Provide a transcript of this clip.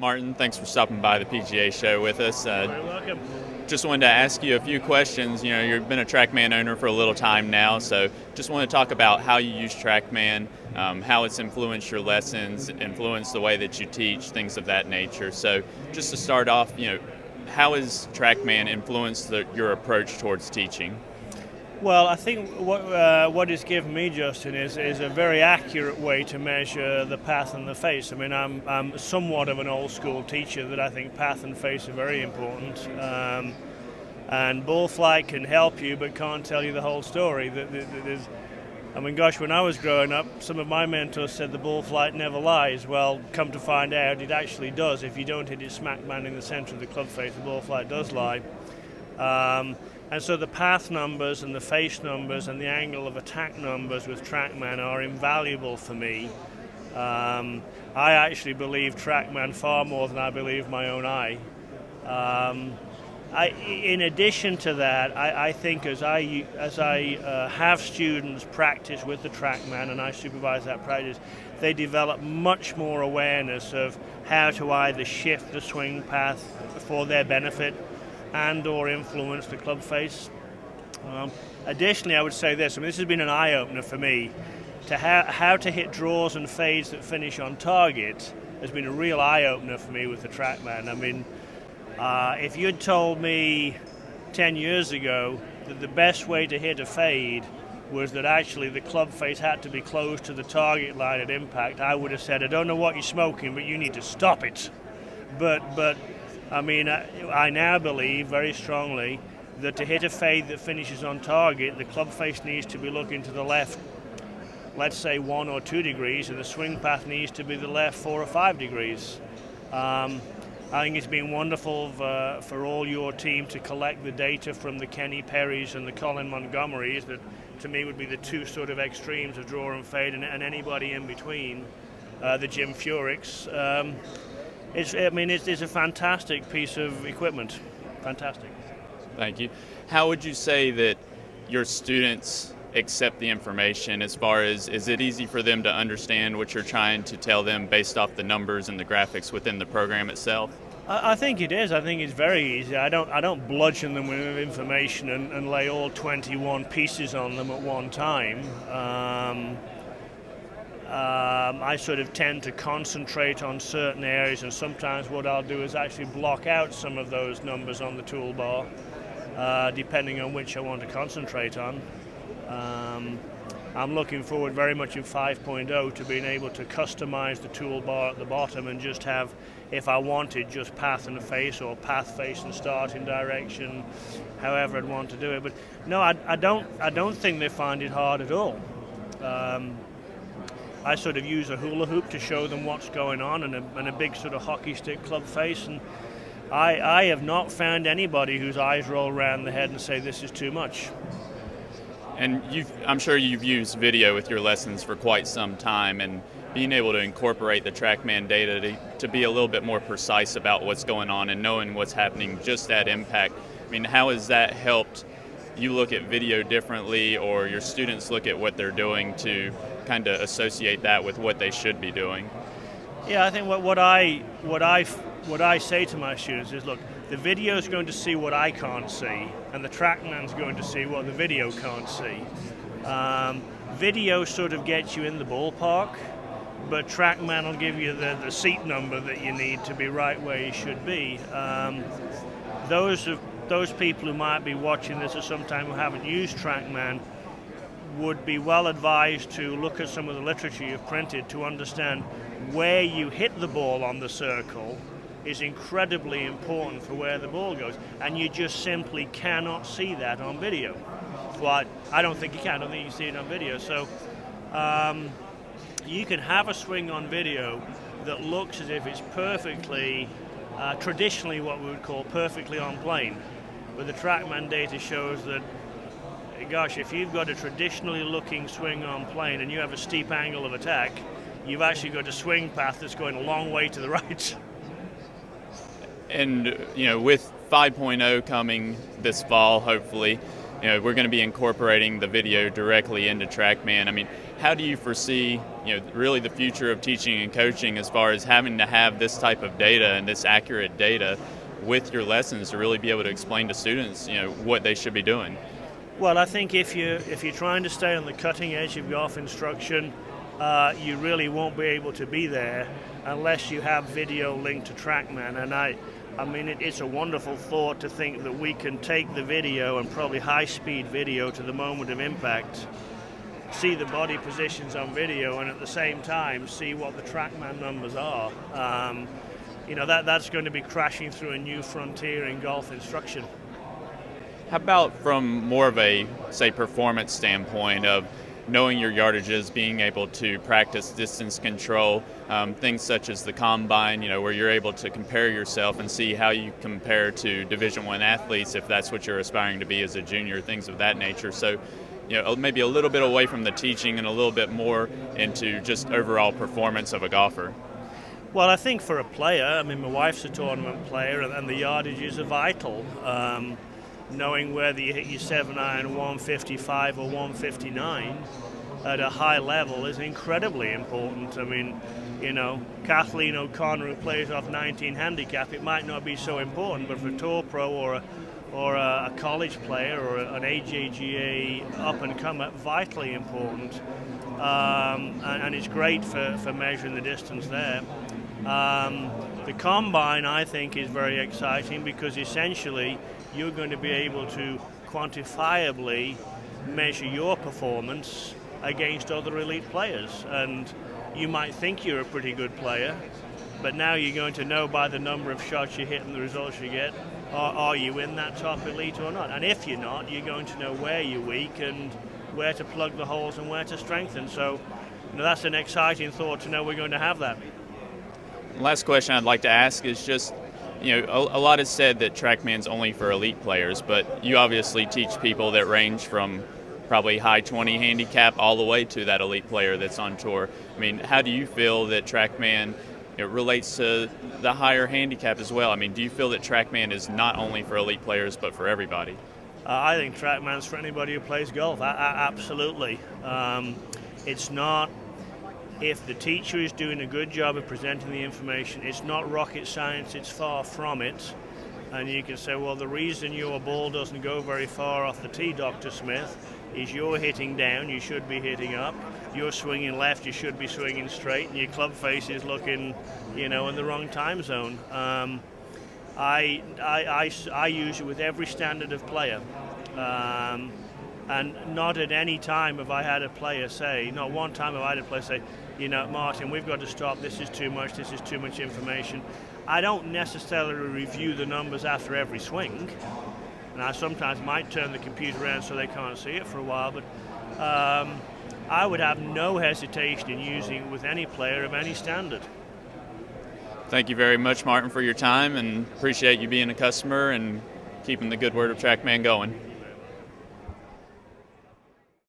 Martin, thanks for stopping by the PGA show with us. You're welcome. Just wanted to ask you a few questions. You know, you've been a TrackMan owner for a little time now, so just want to talk about how you use TrackMan, how it's influenced your lessons, influenced the way that you teach, things of that nature. So just to start off, how has TrackMan influenced your approach towards teaching? Well, I think what it's given me, Justin, is a very accurate way to measure the path and the face. I mean, I'm somewhat of an old school teacher that I think path and face are very important. And ball flight can help you, but can't tell you the whole story. When I was growing up, some of my mentors said the ball flight never lies. Well, come to find out, it actually does. If you don't hit it smack bang in the center of the club face, the ball flight does lie. And so the path numbers and the face numbers and the angle of attack numbers with TrackMan are invaluable for me. I actually believe TrackMan far more than I believe my own eye. In addition to that, I think as I have students practice with the TrackMan and I supervise that practice, they develop much more awareness of how to either shift the swing path for their benefit and or influence the club face. Additionally, I would say this. This has been an eye-opener for me. To how to hit draws and fades that finish on target has been a real eye-opener for me with the TrackMan. If you'd told me 10 years ago that the best way to hit a fade was that actually the club face had to be close to the target line at impact, I would have said, I don't know what you're smoking, but you need to stop it. But I now believe very strongly that to hit a fade that finishes on target, the club face needs to be looking to the left, let's say 1 or 2 degrees, and the swing path needs to be the left 4 or 5 degrees. I think it's been wonderful for all your team to collect the data from the Kenny Perrys and the Colin Montgomerys that to me would be the two sort of extremes of draw and fade, and anybody in between, the Jim Furyk's. It's a fantastic piece of equipment. Fantastic. Thank you. How would you say that your students accept the information as far as, is it easy for them to understand what you're trying to tell them based off the numbers and the graphics within the program itself? I think it is. I think it's very easy. I don't bludgeon them with information and lay all 21 pieces on them at one time. I sort of tend to concentrate on certain areas, and sometimes what I'll do is actually block out some of those numbers on the toolbar, depending on which I want to concentrate on. I'm looking forward very much in 5.0 to being able to customize the toolbar at the bottom and just have, if I wanted, just path and face or path, face and starting direction, however I'd want to do it. But no, I don't think they find it hard at all. I sort of use a hula hoop to show them what's going on and a big sort of hockey stick club face, and I have not found anybody whose eyes roll around the head and say this is too much. And I'm sure you've used video with your lessons for quite some time, and being able to incorporate the TrackMan data to be a little bit more precise about what's going on and knowing what's happening just at impact. How has that helped you look at video differently, or your students look at what they're doing to kind of associate that with what they should be doing? Yeah, I think what I say to my students is, look, the video is going to see what I can't see, and the TrackMan's going to see what the video can't see. Video sort of gets you in the ballpark, but TrackMan will give you the seat number that you need to be right where you should be. Those people who might be watching this at some time who haven't used TrackMan would be well advised to look at some of the literature you've printed to understand where you hit the ball on the circle is incredibly important for where the ball goes, and you just simply cannot see that on video. Well, I don't think you can. I don't think you can see it on video. So you can have a swing on video that looks as if it's perfectly, traditionally what we would call perfectly on plane. But the TrackMan data shows that, gosh, if you've got a traditionally looking swing on plane and you have a steep angle of attack, you've actually got a swing path that's going a long way to the right. And with 5.0 coming this fall, hopefully, we're going to be incorporating the video directly into TrackMan. how do you foresee, really the future of teaching and coaching as far as having to have this type of data and this accurate data with your lessons to really be able to explain to students, what they should be doing? Well, I think if you're trying to stay on the cutting edge of golf instruction, you really won't be able to be there unless you have video linked to TrackMan. And I mean, it's a wonderful thought to think that we can take the video, and probably high-speed video, to the moment of impact, see the body positions on video, and at the same time see what the TrackMan numbers are. That's going to be crashing through a new frontier in golf instruction. How about from more of a, say, performance standpoint of knowing your yardages, being able to practice distance control, things such as the combine, where you're able to compare yourself and see how you compare to Division I athletes, if that's what you're aspiring to be as a junior, things of that nature. So, maybe a little bit away from the teaching and a little bit more into just overall performance of a golfer. Well, I think for a player, my wife's a tournament player, and the yardages are vital. Knowing whether you hit your 7-iron 155 or 159 at a high level is incredibly important. Kathleen O'Connor, who plays off 19 handicap, it might not be so important, but for a tour pro or a college player or an AJGA up-and-comer, vitally important. And it's great for measuring the distance there. The combine, I think, is very exciting because essentially you're going to be able to quantifiably measure your performance against other elite players. And you might think you're a pretty good player, but now you're going to know by the number of shots you hit and the results you get, are you in that top elite or not? And if you're not, you're going to know where you're weak and where to plug the holes and where to strengthen. So that's an exciting thought to know we're going to have that. Last question I'd like to ask is just, a lot is said that TrackMan's only for elite players, but you obviously teach people that range from probably high 20 handicap all the way to that elite player that's on tour. How do you feel that TrackMan relates to the higher handicap as well? Do you feel that TrackMan is not only for elite players but for everybody? I think TrackMan's for anybody who plays golf. Absolutely. It's not. If the teacher is doing a good job of presenting the information, it's not rocket science, it's far from it. And you can say, well, the reason your ball doesn't go very far off the tee, Dr. Smith, is you're hitting down, you should be hitting up. You're swinging left, you should be swinging straight, and your club face is looking, in the wrong time zone. I use it with every standard of player. And not at any time have I had a player say, not one time have I had a player say, Martin, we've got to stop, this is too much information. I don't necessarily review the numbers after every swing, and I sometimes might turn the computer around so they can't see it for a while, but I would have no hesitation in using it with any player of any standard. Thank you very much, Martin, for your time, and appreciate you being a customer and keeping the good word of TrackMan going.